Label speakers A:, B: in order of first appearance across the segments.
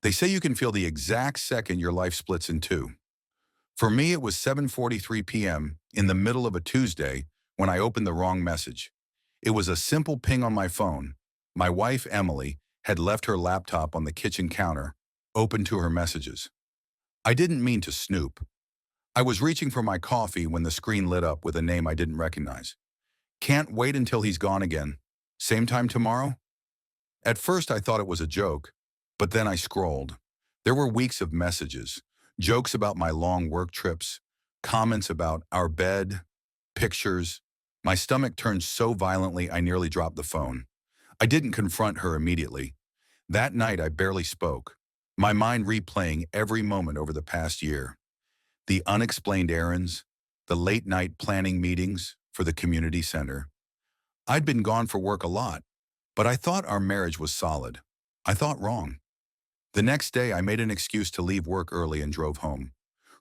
A: They say you can feel the exact second your life splits in two. For me, it was 7:43 p.m. in the middle of a Tuesday when I opened the wrong message. It was a simple ping on my phone. My wife, Emily, had left her laptop on the kitchen counter, open to her messages. I didn't mean to snoop. I was reaching for my coffee when the screen lit up with a name I didn't recognize. Can't wait until he's gone again. Same time tomorrow? At first I thought it was a joke, but then I scrolled. There were weeks of messages, jokes about my long work trips, comments about our bed, pictures. My stomach turned so violently I nearly dropped the phone. I didn't confront her immediately. That night I barely spoke, my mind replaying every moment over the past year. The unexplained errands, the late night planning meetings for the community center. I'd been gone for work a lot, but I thought our marriage was solid. I thought wrong. The next day, I made an excuse to leave work early and drove home.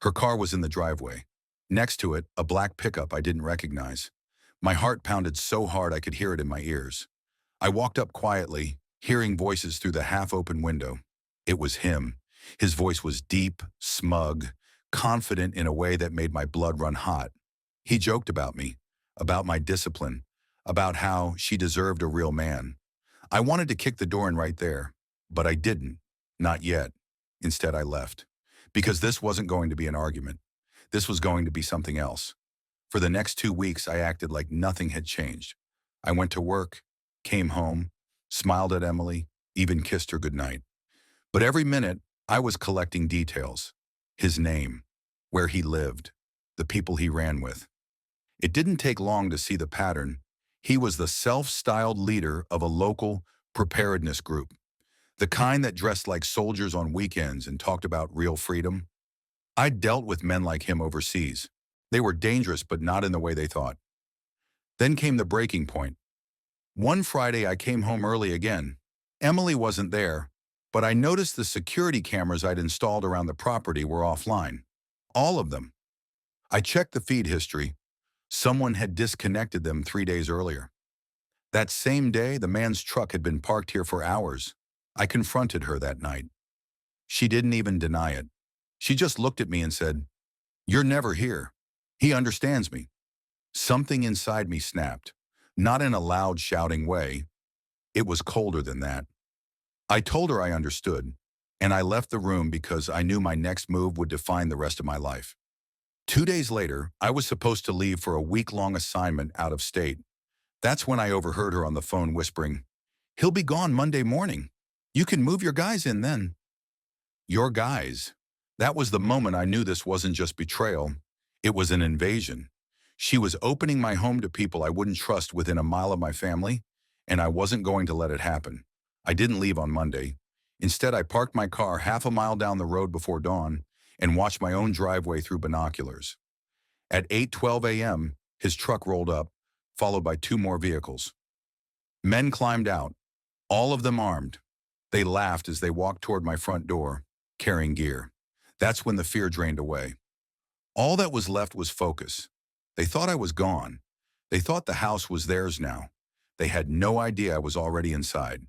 A: Her car was in the driveway. Next to it, a black pickup I didn't recognize. My heart pounded so hard I could hear it in my ears. I walked up quietly, hearing voices through the half-open window. It was him. His voice was deep, smug, confident in a way that made my blood run hot. He joked about me, about my discipline, about how she deserved a real man. I wanted to kick the door in right there, but I didn't. Not yet. Instead, I left. Because this wasn't going to be an argument. This was going to be something else. For the next 2 weeks, I acted like nothing had changed. I went to work, came home, smiled at Emily, even kissed her goodnight. But every minute, I was collecting details. His name, where he lived, the people he ran with. It didn't take long to see the pattern. He was the self-styled leader of a local preparedness group, the kind that dressed like soldiers on weekends and talked about real freedom. I'd dealt with men like him overseas. They were dangerous, but not in the way they thought. Then came the breaking point. One Friday, I came home early again. Emily wasn't there, but I noticed the security cameras I'd installed around the property were offline. All of them. I checked the feed history. Someone had disconnected them 3 days earlier. That same day, the man's truck had been parked here for hours. I confronted her that night. She didn't even deny it. She just looked at me and said, "You're never here. He understands me." Something inside me snapped, not in a loud shouting way. It was colder than that. I told her I understood, and I left the room because I knew my next move would define the rest of my life. 2 days later, I was supposed to leave for a week-long assignment out of state. That's when I overheard her on the phone whispering, "He'll be gone Monday morning. You can move your guys in then." Your guys. That was the moment I knew this wasn't just betrayal. It was an invasion. She was opening my home to people I wouldn't trust within a mile of my family, and I wasn't going to let it happen. I didn't leave on Monday. Instead, I parked my car half a mile down the road before dawn and watched my own driveway through binoculars. At 8:12 a.m., his truck rolled up, followed by two more vehicles. Men climbed out, all of them armed. They laughed as they walked toward my front door, carrying gear. That's when the fear drained away. All that was left was focus. They thought I was gone. They thought the house was theirs now. They had no idea I was already inside.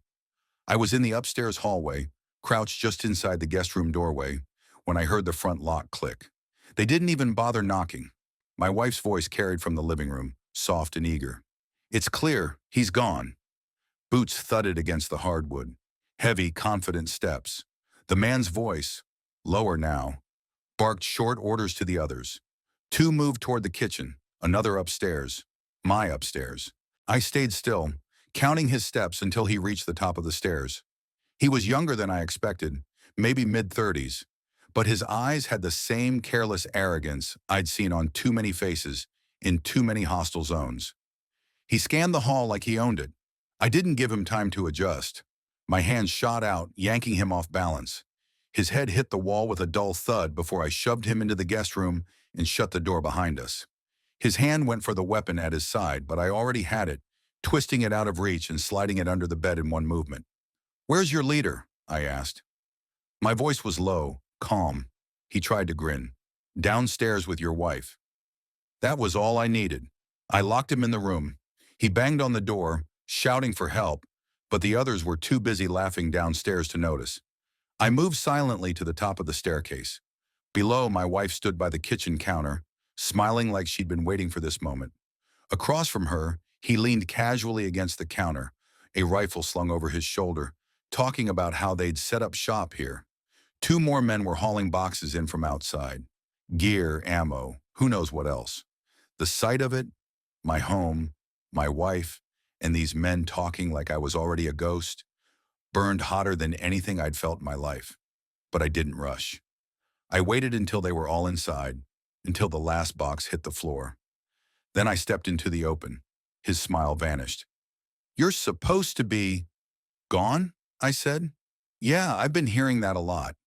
A: I was in the upstairs hallway, crouched just inside the guest room doorway, when I heard the front lock click. They didn't even bother knocking. My wife's voice carried from the living room, soft and eager. "It's clear, he's gone." Boots thudded against the hardwood. Heavy, confident steps. The man's voice, lower now, barked short orders to the others. Two moved toward the kitchen, another upstairs, my upstairs. I stayed still, counting his steps until he reached the top of the stairs. He was younger than I expected, maybe mid-30s, but his eyes had the same careless arrogance I'd seen on too many faces in too many hostile zones. He scanned the hall like he owned it. I didn't give him time to adjust. My hand shot out, yanking him off balance. His head hit the wall with a dull thud before I shoved him into the guest room and shut the door behind us. His hand went for the weapon at his side, but I already had it, twisting it out of reach and sliding it under the bed in one movement. "Where's your leader?" I asked. My voice was low, calm. He tried to grin. "Downstairs with your wife." That was all I needed. I locked him in the room. He banged on the door, shouting for help, but the others were too busy laughing downstairs to notice. I moved silently to the top of the staircase. Below, my wife stood by the kitchen counter, smiling like she'd been waiting for this moment. Across from her, he leaned casually against the counter, a rifle slung over his shoulder, talking about how they'd set up shop here. Two more men were hauling boxes in from outside. Gear, ammo, who knows what else. The sight of it, my home, my wife, and these men talking like I was already a ghost, burned hotter than anything I'd felt in my life. But I didn't rush. I waited until they were all inside, until the last box hit the floor. Then I stepped into the open. His smile vanished. "You're supposed to be gone?" I said. "Yeah, I've been hearing that a lot."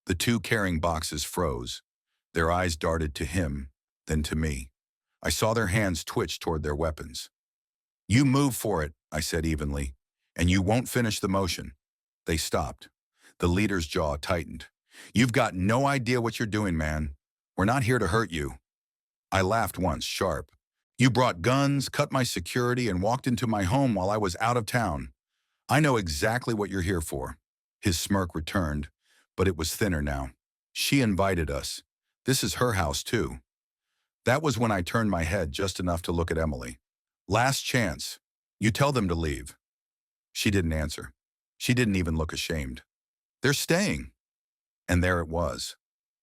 A: The two carrying boxes froze. Their eyes darted to him, then to me. I saw their hands twitch toward their weapons. "You move for it," I said evenly, "and you won't finish the motion." They stopped. The leader's jaw tightened. "You've got no idea what you're doing, man. We're not here to hurt you." I laughed once, sharp. "You brought guns, cut my security, and walked into my home while I was out of town. I know exactly what you're here for." His smirk returned, but it was thinner now. "She invited us. This is her house, too." That was when I turned my head just enough to look at Emily. "Last chance. You tell them to leave." She didn't answer. She didn't even look ashamed. "They're staying." And there it was,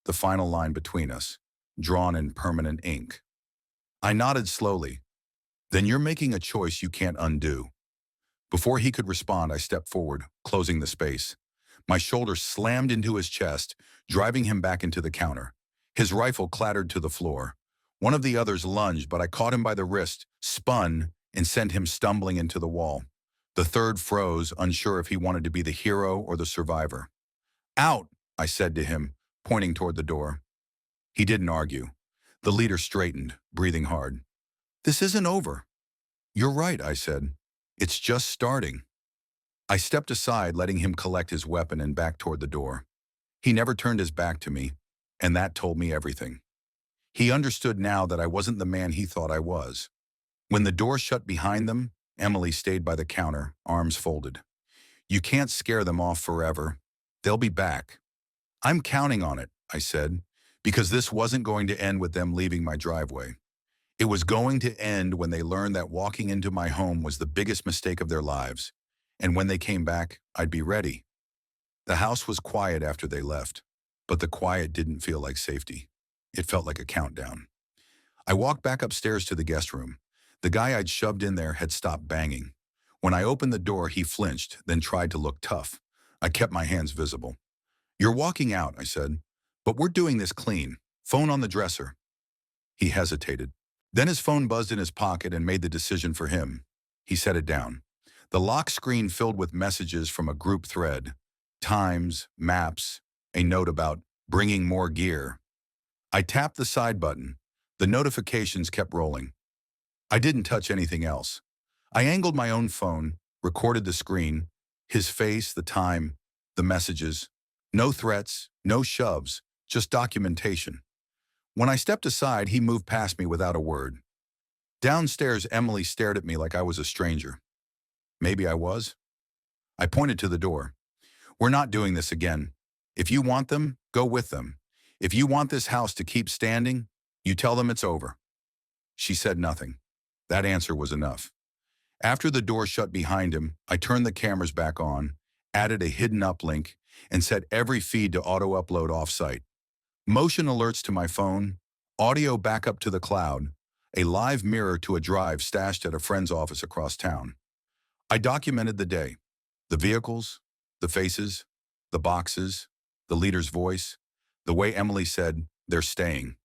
A: the final line between us, drawn in permanent ink. I nodded slowly. "Then you're making a choice you can't undo." Before he could respond, I stepped forward, closing the space. My shoulder slammed into his chest, driving him back into the counter. His rifle clattered to the floor. One of the others lunged, but I caught him by the wrist, spun, and sent him stumbling into the wall. The third froze, unsure if he wanted to be the hero or the survivor. "Out," I said to him, pointing toward the door. He didn't argue. The leader straightened, breathing hard. "This isn't over." "You're right," I said. "It's just starting." I stepped aside, letting him collect his weapon and back toward the door. He never turned his back to me, and that told me everything. He understood now that I wasn't the man he thought I was. When the door shut behind them, Emily stayed by the counter, arms folded. "You can't scare them off forever. They'll be back." "I'm counting on it," I said, because this wasn't going to end with them leaving my driveway. It was going to end when they learned that walking into my home was the biggest mistake of their lives. And when they came back, I'd be ready. The house was quiet after they left, but the quiet didn't feel like safety. It felt like a countdown. I walked back upstairs to the guest room. The guy I'd shoved in there had stopped banging. When I opened the door, he flinched, then tried to look tough. I kept my hands visible. "You're walking out," I said, "but we're doing this clean. Phone on the dresser." He hesitated. Then his phone buzzed in his pocket and made the decision for him. He set it down. The lock screen filled with messages from a group thread, times, maps, a note about bringing more gear. I tapped the side button. The notifications kept rolling. I didn't touch anything else. I angled my own phone, recorded the screen, his face, the time, the messages. No threats, no shoves, just documentation. When I stepped aside, he moved past me without a word. Downstairs, Emily stared at me like I was a stranger. Maybe I was. I pointed to the door. "We're not doing this again. If you want them, go with them. If you want this house to keep standing, you tell them it's over." She said nothing. That answer was enough. After the door shut behind him, I turned the cameras back on, added a hidden uplink, and set every feed to auto-upload off-site. Motion alerts to my phone, audio backup to the cloud, a live mirror to a drive stashed at a friend's office across town. I documented the day, the vehicles, the faces, the boxes, the leader's voice, the way Emily said, "They're staying."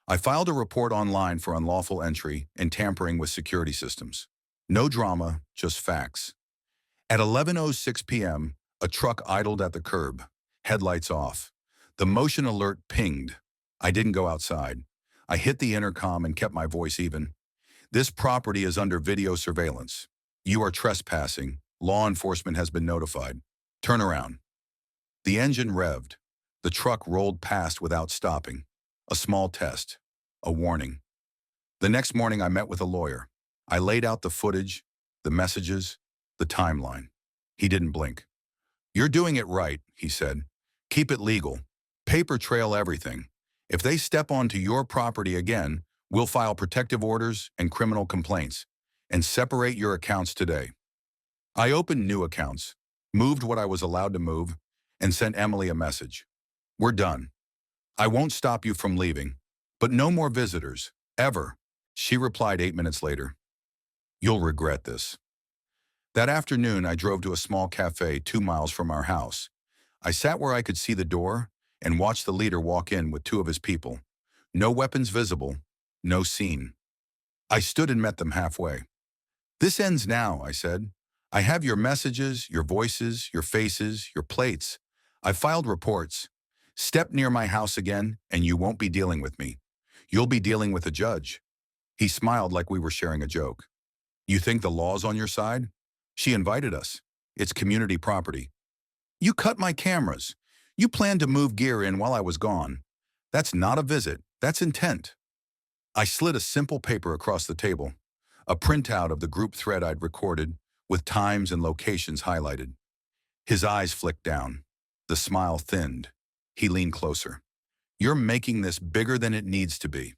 A: I filed a report online for unlawful entry and tampering with security systems. No drama, just facts. At 11:06 p.m., a truck idled at the curb, headlights off. The motion alert pinged. I didn't go outside. I hit the intercom and kept my voice even. "This property is under video surveillance. You are trespassing. Law enforcement has been notified. Turn around." The engine revved. The truck rolled past without stopping. A small test. A warning. The next morning, I met with a lawyer. I laid out the footage, the messages, the timeline. He didn't blink. "You're doing it right," he said. Keep it legal. Paper trail everything. If they step onto your property again, we'll file protective orders and criminal complaints and separate your accounts today. I opened new accounts, moved what I was allowed to move, and sent Emily a message. We're done. I won't stop you from leaving, but no more visitors, ever. She replied 8 minutes later. You'll regret this. That afternoon, I drove to a small cafe 2 miles from our house. I sat where I could see the door and watched the leader walk in with 2 of his people. No weapons visible, no scene. I stood and met them halfway. This ends now, I said. I have your messages, your voices, your faces, your plates. I filed reports. Step near my house again, and you won't be dealing with me. You'll be dealing with a judge. He smiled like we were sharing a joke. You think the law's on your side? She invited us. It's community property. You cut my cameras. You planned to move gear in while I was gone. That's not a visit. That's intent. I slid a simple paper across the table, a printout of the group thread I'd recorded, with times and locations highlighted. His eyes flicked down. The smile thinned. He leaned closer. You're making this bigger than it needs to be.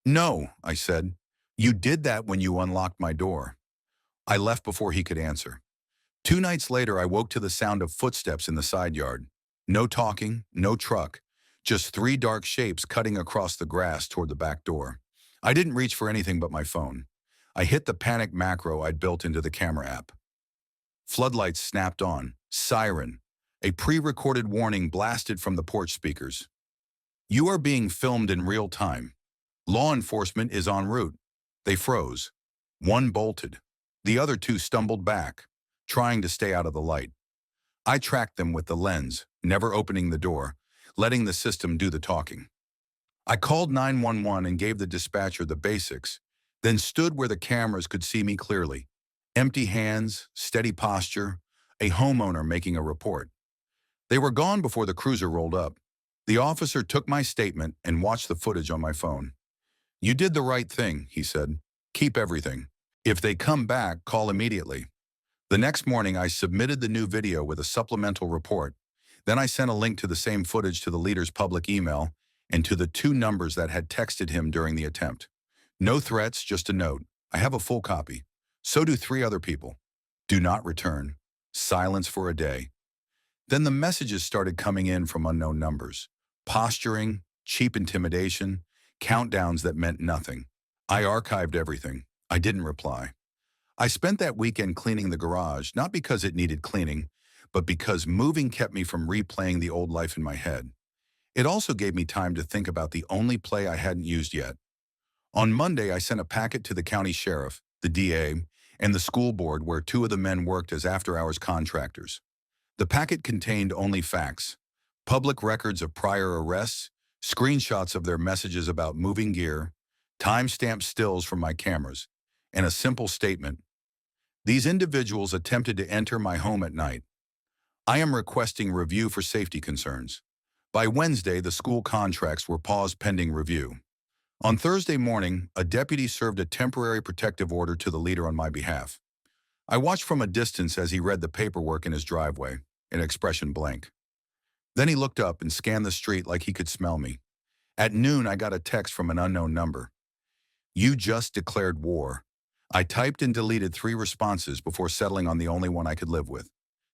A: No, I said. You did that when you unlocked my door. I left before he could answer. 2 nights later, I woke to the sound of footsteps in the side yard. No talking, no truck, just 3 dark shapes cutting across the grass toward the back door. I didn't reach for anything but my phone. I hit the panic macro I'd built into the camera app. Floodlights snapped on. Siren. A pre-recorded warning blasted from the porch speakers. You are being filmed in real time. Law enforcement is en route. They froze. 1 bolted. The other 2 stumbled back, trying to stay out of the light. I tracked them with the lens, never opening the door, letting the system do the talking. I called 911 and gave the dispatcher the basics, then stood where the cameras could see me clearly. Empty hands, steady posture, a homeowner making a report. They were gone before the cruiser rolled up. The officer took my statement and watched the footage on my phone. You did the right thing, he said. Keep everything. If they come back, call immediately. The next morning, I submitted the new video with a supplemental report. Then I sent a link to the same footage to the leader's public email and to the 2 numbers that had texted him during the attempt. No threats, just a note. I have a full copy. So do 3 other people. Do not return. Silence for a day. Then the messages started coming in from unknown numbers. Posturing, cheap intimidation, countdowns that meant nothing. I archived everything. I didn't reply. I spent that weekend cleaning the garage, not because it needed cleaning, but because moving kept me from replaying the old life in my head. It also gave me time to think about the only play I hadn't used yet. On Monday, I sent a packet to the county sheriff, the DA, and the school board where 2 of the men worked as after-hours contractors. The packet contained only facts, public records of prior arrests, screenshots of their messages about moving gear, time-stamped stills from my cameras, and a simple statement. These individuals attempted to enter my home at night. I am requesting review for safety concerns. By Wednesday, the school contracts were paused pending review. On Thursday morning, a deputy served a temporary protective order to the leader on my behalf. I watched from a distance as he read the paperwork in his driveway, an expression blank. Then he looked up and scanned the street like he could smell me. At noon, I got a text from an unknown number. You just declared war. I typed and deleted 3 responses before settling on the only one I could live with.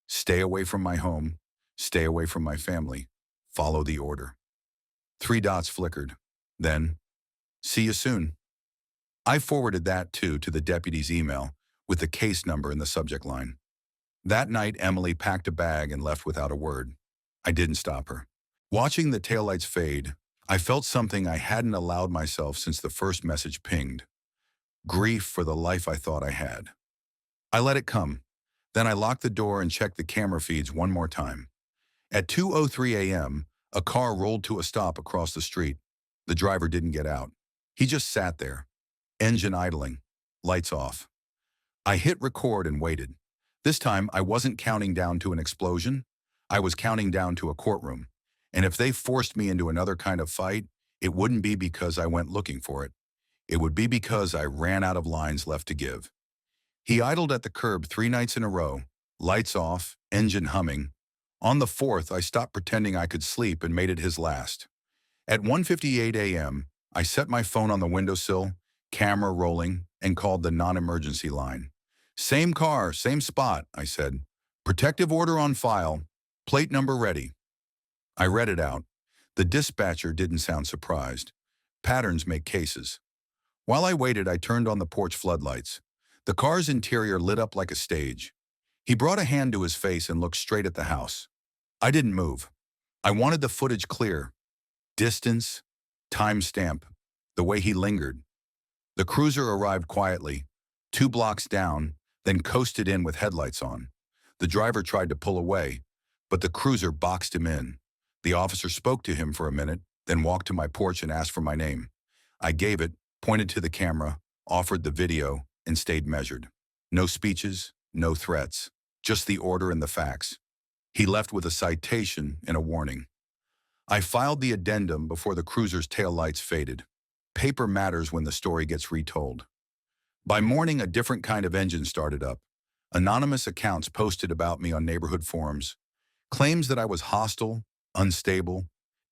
A: Stay away from my home. Stay away from my family. Follow the order. 3 dots flickered. Then, see you soon. I forwarded that, too, to the deputy's email with the case number in the subject line. That night, Emily packed a bag and left without a word. I didn't stop her. Watching the taillights fade, I felt something I hadn't allowed myself since the first message pinged. Grief for the life I thought I had. I let it come. Then I locked the door and checked the camera feeds one more time. At 2:03 a.m., a car rolled to a stop across the street. The driver didn't get out. He just sat there, engine idling, lights off. I hit record and waited. This time, I wasn't counting down to an explosion. I was counting down to a courtroom. And if they forced me into another kind of fight, it wouldn't be because I went looking for it. It would be because I ran out of lines left to give. He idled at the curb 3 nights in a row, lights off, engine humming. On the 4th, I stopped pretending I could sleep and made it his last. At 1:58 a.m., I set my phone on the windowsill, camera rolling, and called the non-emergency line. Same car, same spot, I said. Protective order on file, plate number ready. I read it out. The dispatcher didn't sound surprised. Patterns make cases. While I waited, I turned on the porch floodlights. The car's interior lit up like a stage. He brought a hand to his face and looked straight at the house. I didn't move. I wanted the footage clear. Distance, timestamp, the way he lingered. The cruiser arrived quietly, 2 blocks down, then coasted in with headlights on. The driver tried to pull away, but the cruiser boxed him in. The officer spoke to him for a minute, then walked to my porch and asked for my name. I gave it, pointed to the camera, offered the video, and stayed measured. No speeches, no threats, just the order and the facts. He left with a citation and a warning. I filed the addendum before the cruiser's taillights faded. Paper matters when the story gets retold. By morning, a different kind of engine started up. Anonymous accounts posted about me on neighborhood forums. Claims that I was hostile, unstable,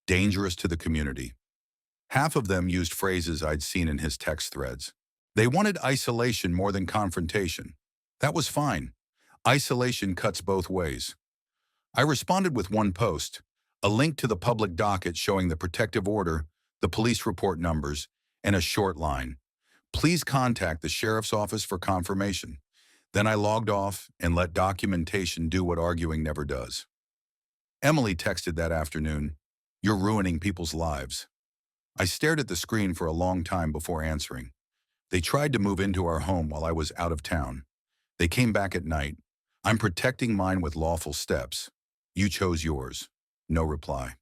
A: dangerous to the community. Half of them used phrases I'd seen in his text threads. They wanted isolation more than confrontation. That was fine. Isolation cuts both ways. I responded with one post, a link to the public docket showing the protective order, the police report numbers, and a short line. Please contact the sheriff's office for confirmation. Then I logged off and let documentation do what arguing never does. Emily texted that afternoon, "You're ruining people's lives." I stared at the screen for a long time before answering. They tried to move into our home while I was out of town. They came back at night. I'm protecting mine with lawful steps. You chose yours. No reply.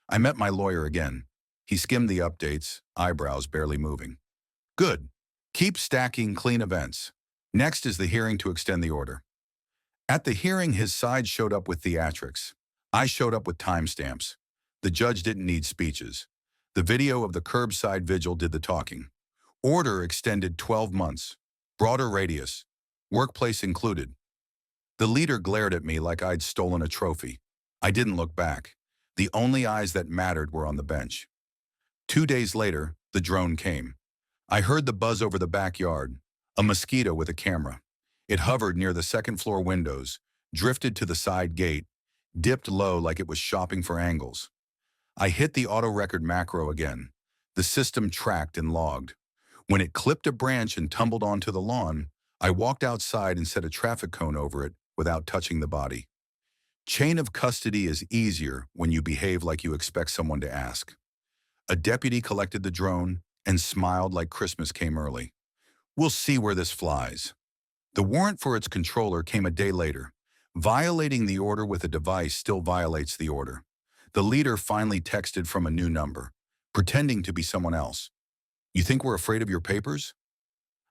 A: I met my lawyer again. He skimmed the updates, eyebrows barely moving. Good. Keep stacking clean events. Next is the hearing to extend the order. At the hearing, his side showed up with theatrics. I showed up with timestamps. The judge didn't need speeches. The video of the curbside vigil did the talking. Order extended 12 months. Broader radius. Workplace included. The leader glared at me like I'd stolen a trophy. I didn't look back. The only eyes that mattered were on the bench. 2 days later, the drone came. I heard the buzz over the backyard, a mosquito with a camera. It hovered near the second-floor windows, drifted to the side gate, dipped low like it was shopping for angles. I hit the auto record macro again. The system tracked and logged. When it clipped a branch and tumbled onto the lawn, I walked outside and set a traffic cone over it without touching the body. Chain of custody is easier when you behave like you expect someone to ask. A deputy collected the drone and smiled like Christmas came early. We'll see where this flies. The warrant for its controller came a day later. Violating the order with a device still violates the order. The leader finally texted from a new number, pretending to be someone else. You think we're afraid of your papers?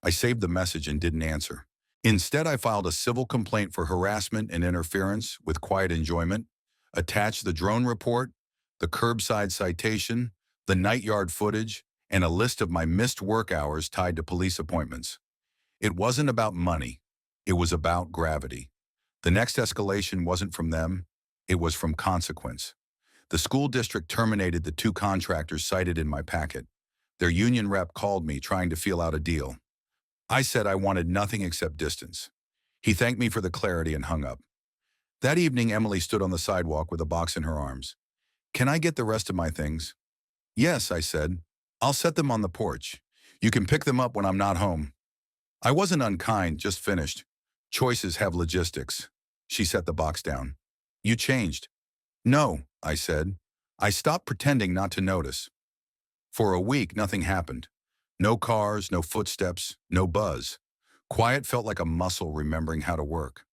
A: I saved the message and didn't answer. Instead, I filed a civil complaint for harassment and interference with quiet enjoyment, attached the drone report, the curbside citation, the night yard footage, and a list of my missed work hours tied to police appointments. It wasn't about money. It was about gravity. The next escalation wasn't from them. It was from consequence. The school district terminated the 2 contractors cited in my packet. Their union rep called me trying to feel out a deal. I said I wanted nothing except distance. He thanked me for the clarity and hung up. That evening, Emily stood on the sidewalk with a box in her arms. Can I get the rest of my things? Yes, I said. I'll set them on the porch. You can pick them up when I'm not home. I wasn't unkind, just finished. Choices have logistics. She set the box down. You changed. No, I said. I stopped pretending not to notice. For a week, nothing happened. No cars, no footsteps, no buzz. Quiet felt like a muscle remembering how to work.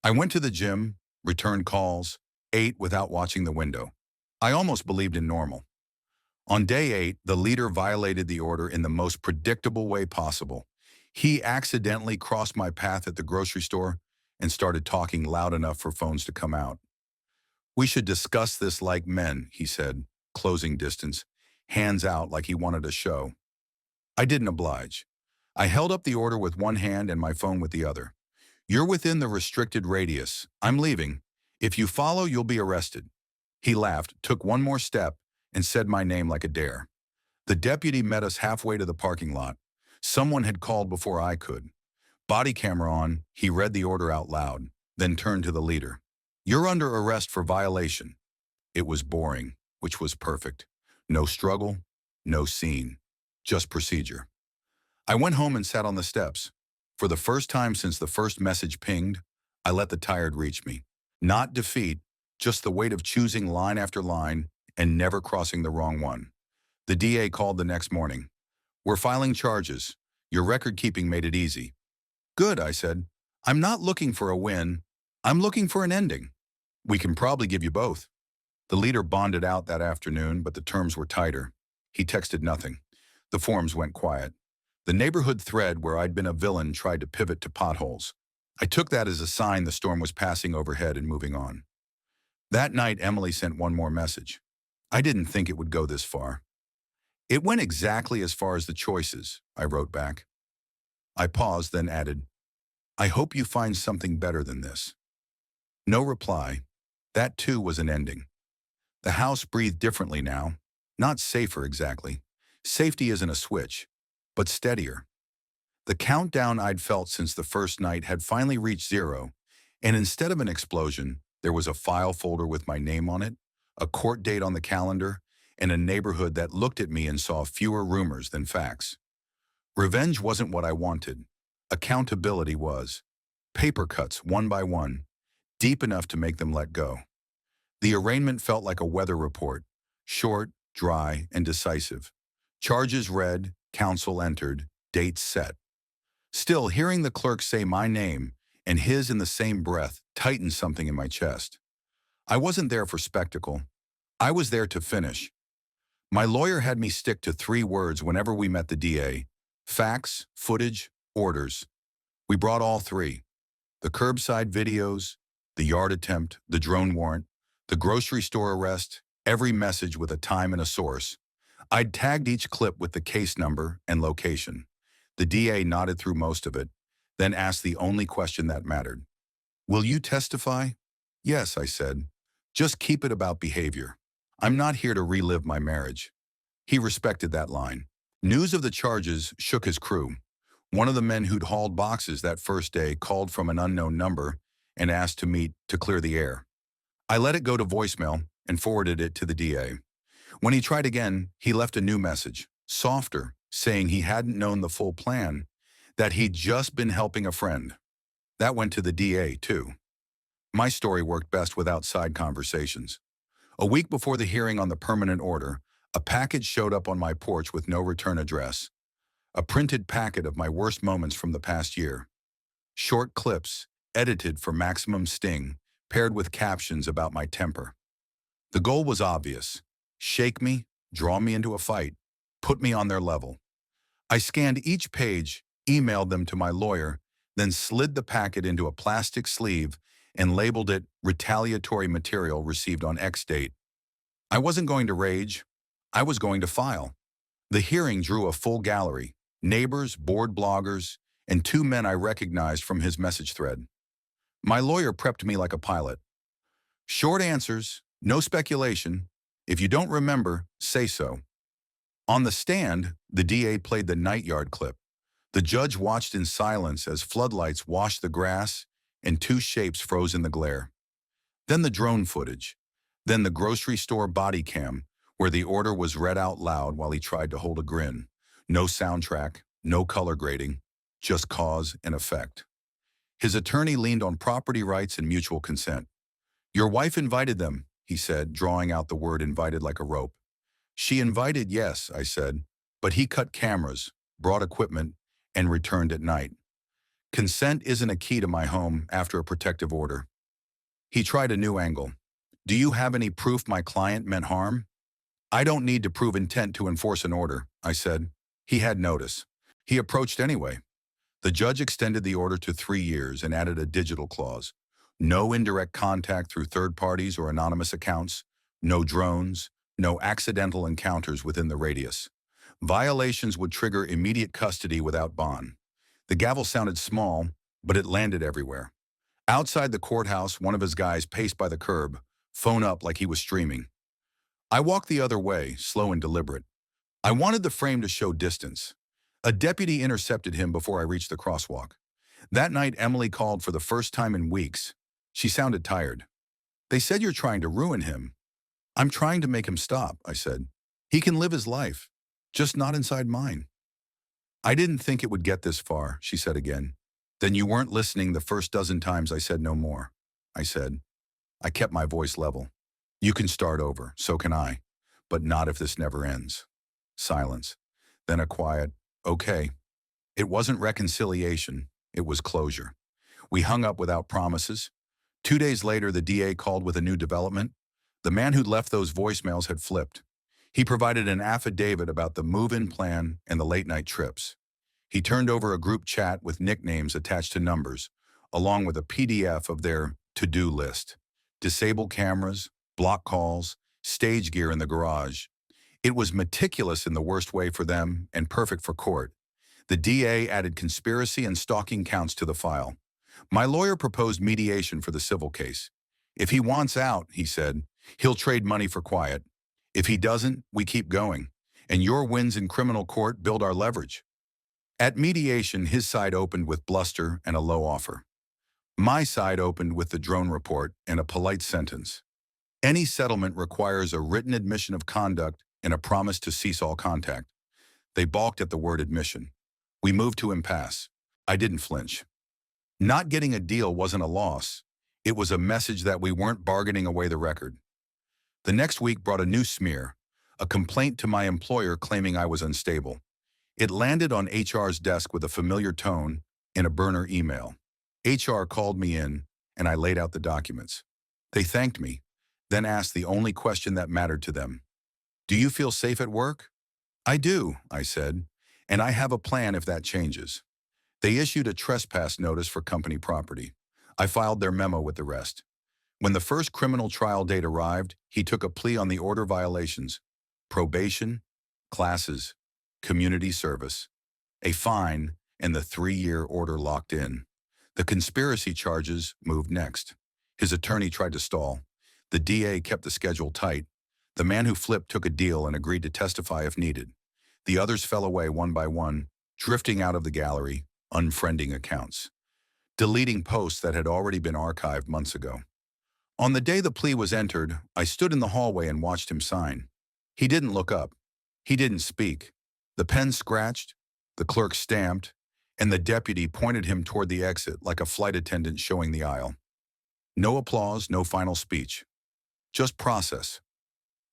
A: I went to the gym, returned calls, ate without watching the window. I almost believed in normal. On day 8, the leader violated the order in the most predictable way possible. He accidentally crossed my path at the grocery store and started talking loud enough for phones to come out. We should discuss this like men, he said, closing distance, hands out like he wanted a show. I didn't oblige. I held up the order with one hand and my phone with the other. You're within the restricted radius. I'm leaving. If you follow, you'll be arrested. He laughed, took one more step, and said my name like a dare. The deputy met us halfway to the parking lot. Someone had called before I could. Body camera on, he read the order out loud, then turned to the leader. You're under arrest for violation. It was boring, which was perfect. No struggle, no scene, just procedure. I went home and sat on the steps. For the first time since the first message pinged, I let the tired reach me. Not defeat, just the weight of choosing line after line and never crossing the wrong one. The DA called the next morning. We're filing charges. Your record-keeping made it easy. Good, I said. I'm not looking for a win. I'm looking for an ending. We can probably give you both. The leader bonded out that afternoon, but the terms were tighter. He texted nothing. The forums went quiet. The neighborhood thread where I'd been a villain tried to pivot to potholes. I took that as a sign the storm was passing overhead and moving on. That night, Emily sent one more message. I didn't think it would go this far. It went exactly as far as the choices, I wrote back. I paused, then added, I hope you find something better than this. No reply. That too was an ending. The house breathed differently now. Not safer exactly. Safety isn't a switch, but steadier. The countdown I'd felt since the first night had finally reached zero, and instead of an explosion, there was a file folder with my name on it, a court date on the calendar, and a neighborhood that looked at me and saw fewer rumors than facts. Revenge wasn't what I wanted. Accountability was. Paper cuts, one by one, deep enough to make them let go. The arraignment felt like a weather report, short, dry, and decisive. Charges read, counsel entered, dates set. Still, hearing the clerk say my name and his in the same breath tightened something in my chest. I wasn't there for spectacle. I was there to finish. My lawyer had me stick to 3 words whenever we met the DA: facts, footage, orders. We brought all 3. The curbside videos, the yard attempt, the drone warrant, the grocery store arrest, every message with a time and a source. I'd tagged each clip with the case number and location. The DA nodded through most of it, then asked the only question that mattered. Will you testify? Yes, I said. Just keep it about behavior. I'm not here to relive my marriage. He respected that line. News of the charges shook his crew. One of the men who'd hauled boxes that first day called from an unknown number and asked to meet to clear the air. I let it go to voicemail and forwarded it to the DA. When he tried again, he left a new message, softer, saying he hadn't known the full plan, that he'd just been helping a friend. That went to the DA, too. My story worked best without side conversations. A week before the hearing on the permanent order, a package showed up on my porch with no return address. A printed packet of my worst moments from the past year. Short clips, edited for maximum sting, paired with captions about my temper. The goal was obvious. Shake me, draw me into a fight, put me on their level. I scanned each page, emailed them to my lawyer, then slid the packet into a plastic sleeve and labeled it retaliatory material received on X date. I wasn't going to rage. I was going to file. The hearing drew a full gallery, neighbors, board bloggers, and 2 men I recognized from his message thread. My lawyer prepped me like a pilot. Short answers, no speculation. If you don't remember, say so. On the stand, the DA played the night yard clip. The judge watched in silence as floodlights washed the grass and 2 shapes froze in the glare. Then the drone footage. Then the grocery store body cam, where the order was read out loud while he tried to hold a grin. No soundtrack, no color grading, just cause and effect. His attorney leaned on property rights and mutual consent. Your wife invited them, he said, drawing out the word invited like a rope. She invited, yes, I said, but he cut cameras, brought equipment, and returned at night. Consent isn't a key to my home after a protective order. He tried a new angle. Do you have any proof my client meant harm? I don't need to prove intent to enforce an order, I said. He had notice. He approached anyway. The judge extended the order to 3 years and added a digital clause. No indirect contact through third parties or anonymous accounts, no drones, no accidental encounters within the radius. Violations would trigger immediate custody without bond. The gavel sounded small, but it landed everywhere. Outside the courthouse, one of his guys paced by the curb, phone up like he was streaming. I walked the other way, slow and deliberate. I wanted the frame to show distance. A deputy intercepted him before I reached the crosswalk. That night, Emily called for the first time in weeks. She sounded tired. They said you're trying to ruin him. I'm trying to make him stop, I said. He can live his life, just not inside mine. I didn't think it would get this far, she said again. Then you weren't listening the first dozen times I said no more, I said. I kept my voice level. You can start over, so can I, but not if this never ends. Silence. Then a quiet, okay. It wasn't reconciliation, it was closure. We hung up without promises. 2 days later, the DA called with a new development. The man who'd left those voicemails had flipped. He provided an affidavit about the move-in plan and the late-night trips. He turned over a group chat with nicknames attached to numbers, along with a PDF of their to-do list. Disable cameras, block calls, stage gear in the garage. It was meticulous in the worst way for them and perfect for court. The DA added conspiracy and stalking counts to the file. My lawyer proposed mediation for the civil case. If he wants out, he said, he'll trade money for quiet. If he doesn't, we keep going. And your wins in criminal court build our leverage. At mediation, his side opened with bluster and a low offer. My side opened with the drone report and a polite sentence. Any settlement requires a written admission of conduct and a promise to cease all contact. They balked at the word admission. We moved to impasse. I didn't flinch. Not getting a deal wasn't a loss. It was a message that we weren't bargaining away the record. The next week brought a new smear, a complaint to my employer claiming I was unstable. It landed on HR's desk with a familiar tone in a burner email. HR called me in, and I laid out the documents. They thanked me, then asked the only question that mattered to them. Do you feel safe at work? I do, I said, and I have a plan if that changes. They issued a trespass notice for company property. I filed their memo with the rest. When the first criminal trial date arrived, he took a plea on the order violations: probation, classes, community service, a fine, and the 3-year order locked in. The conspiracy charges moved next. His attorney tried to stall. The DA kept the schedule tight. The man who flipped took a deal and agreed to testify if needed. The others fell away one by one, drifting out of the gallery, unfriending accounts, deleting posts that had already been archived months ago. On the day the plea was entered, I stood in the hallway and watched him sign. He didn't look up. He didn't speak. The pen scratched, the clerk stamped, and the deputy pointed him toward the exit like a flight attendant showing the aisle. No applause, no final speech. Just process.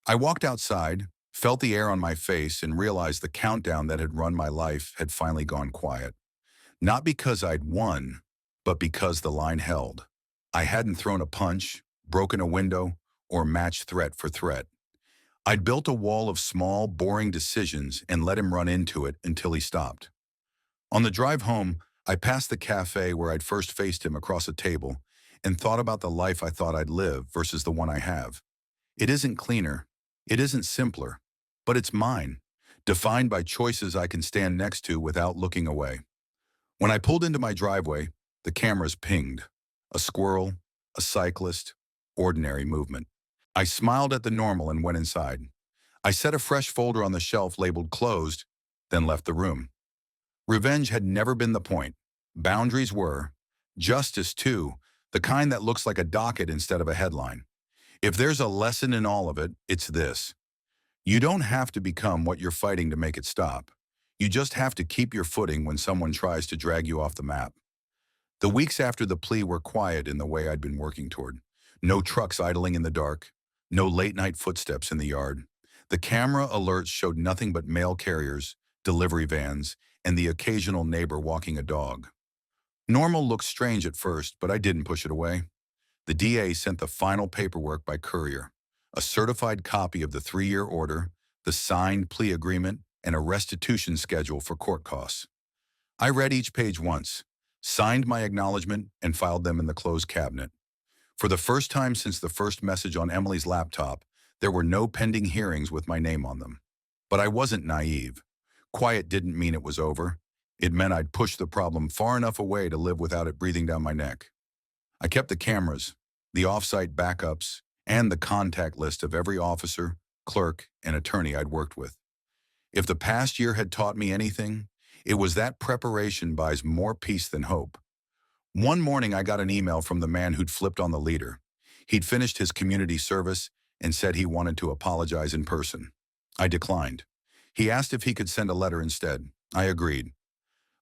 A: I walked outside, felt the air on my face, and realized the countdown that had run my life had finally gone quiet. Not because I'd won, but because the line held. I hadn't thrown a punch, broken a window, or matched threat for threat. I'd built a wall of small, boring decisions and let him run into it until he stopped. On the drive home, I passed the cafe where I'd first faced him across a table and thought about the life I thought I'd live versus the one I have. It isn't cleaner, it isn't simpler, but it's mine, defined by choices I can stand next to without looking away. When I pulled into my driveway, the cameras pinged. A squirrel, a cyclist, ordinary movement. I smiled at the normal and went inside. I set a fresh folder on the shelf labeled closed, then left the room. Revenge had never been the point. Boundaries were. Justice, too, the kind that looks like a docket instead of a headline. If there's a lesson in all of it, it's this. You don't have to become what you're fighting to make it stop. You just have to keep your footing when someone tries to drag you off the map. The weeks after the plea were quiet in the way I'd been working toward. No trucks idling in the dark. No late-night footsteps in the yard. The camera alerts showed nothing but mail carriers, delivery vans, and the occasional neighbor walking a dog. Normal looked strange at first, but I didn't push it away. The DA sent the final paperwork by courier, a certified copy of the 3-year order, the signed plea agreement, and a restitution schedule for court costs. I read each page once, signed my acknowledgement, and filed them in the closed cabinet. For the first time since the first message on Emily's laptop, there were no pending hearings with my name on them. But I wasn't naive. Quiet didn't mean it was over. It meant I'd pushed the problem far enough away to live without it breathing down my neck. I kept the cameras, the off-site backups, and the contact list of every officer, clerk, and attorney I'd worked with. If the past year had taught me anything, it was that preparation buys more peace than hope. One morning I got an email from the man who'd flipped on the leader. He'd finished his community service and said he wanted to apologize in person. I declined. He asked if he could send a letter instead. I agreed.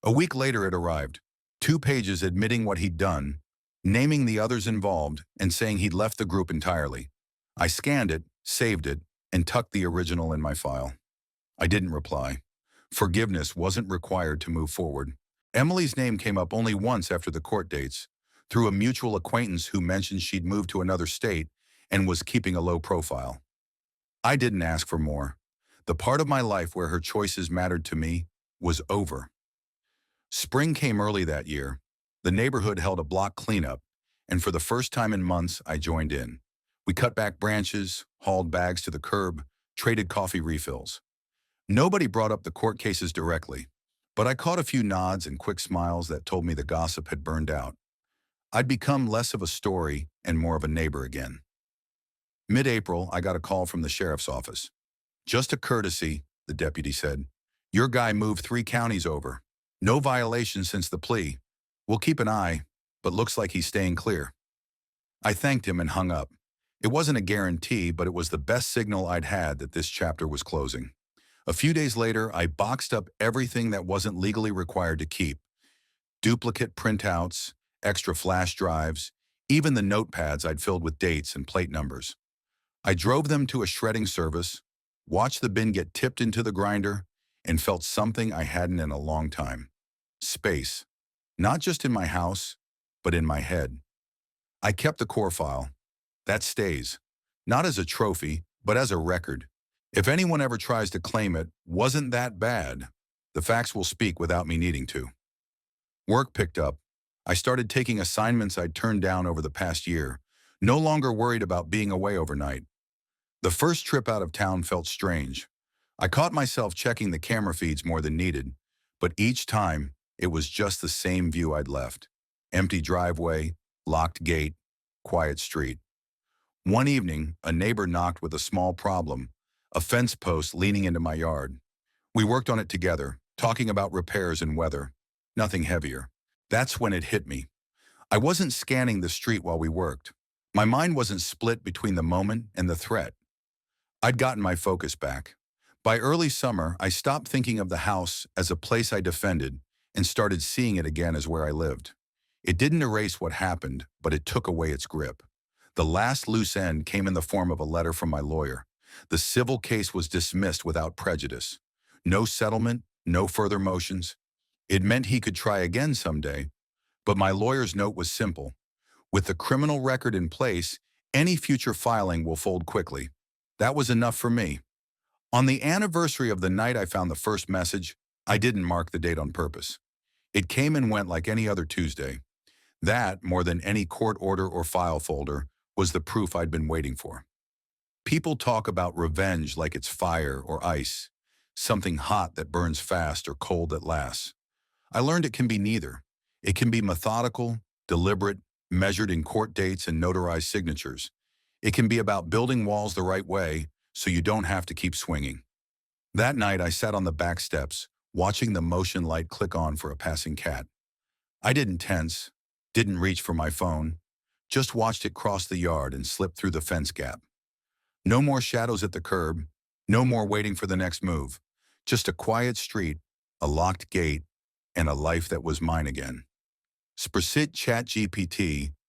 A: A week later it arrived. 2 pages admitting what he'd done, naming the others involved, and saying he'd left the group entirely. I scanned it, saved it, and tucked the original in my file. I didn't reply. Forgiveness wasn't required to move forward. Emily's name came up only once after the court dates, through a mutual acquaintance who mentioned she'd moved to another state and was keeping a low profile. I didn't ask for more. The part of my life where her choices mattered to me was over. Spring came early that year. The neighborhood held a block cleanup, and for the first time in months, I joined in. We cut back branches, hauled bags to the curb, traded coffee refills. Nobody brought up the court cases directly, but I caught a few nods and quick smiles that told me the gossip had burned out. I'd become less of a story and more of a neighbor again. Mid-April, I got a call from the sheriff's office. "Just a courtesy," the deputy said. "Your guy moved 3 counties over. No violation since the plea. We'll keep an eye, but looks like he's staying clear." I thanked him and hung up. It wasn't a guarantee, but it was the best signal I'd had that this chapter was closing. A few days later, I boxed up everything that wasn't legally required to keep. Duplicate printouts, extra flash drives, even the notepads I'd filled with dates and plate numbers. I drove them to a shredding service, watched the bin get tipped into the grinder, and felt something I hadn't in a long time. Space. Not just in my house, but in my head. I kept the core file. That stays. Not as a trophy, but as a record. If anyone ever tries to claim it wasn't that bad, the facts will speak without me needing to. Work picked up. I started taking assignments I'd turned down over the past year, no longer worried about being away overnight. The first trip out of town felt strange. I caught myself checking the camera feeds more than needed, but each time, it was just the same view I'd left. Empty driveway, locked gate, quiet street. One evening, a neighbor knocked with a small problem, a fence post leaning into my yard. We worked on it together, talking about repairs and weather. Nothing heavier. That's when it hit me. I wasn't scanning the street while we worked. My mind wasn't split between the moment and the threat. I'd gotten my focus back. By early summer, I stopped thinking of the house as a place I defended and started seeing it again as where I lived. It didn't erase what happened, but it took away its grip. The last loose end came in the form of a letter from my lawyer. The civil case was dismissed without prejudice. No settlement, no further motions. It meant he could try again someday, but my lawyer's note was simple. With the criminal record in place, any future filing will fold quickly. That was enough for me. On the anniversary of the night I found the first message, I didn't mark the date on purpose. It came and went like any other Tuesday. That, more than any court order or file folder, was the proof I'd been waiting for. People talk about revenge like it's fire or ice, something hot that burns fast or cold that lasts. I learned it can be neither. It can be methodical, deliberate, measured in court dates and notarized signatures. It can be about building walls the right way so you don't have to keep swinging. That night, I sat on the back steps, watching the motion light click on for a passing cat. I didn't tense, didn't reach for my phone, just watched it cross the yard and slip through the fence gap. No more shadows at the curb, no more waiting for the next move. Just a quiet street, a locked gate, and a life that was mine again. Spresit ChatGPT,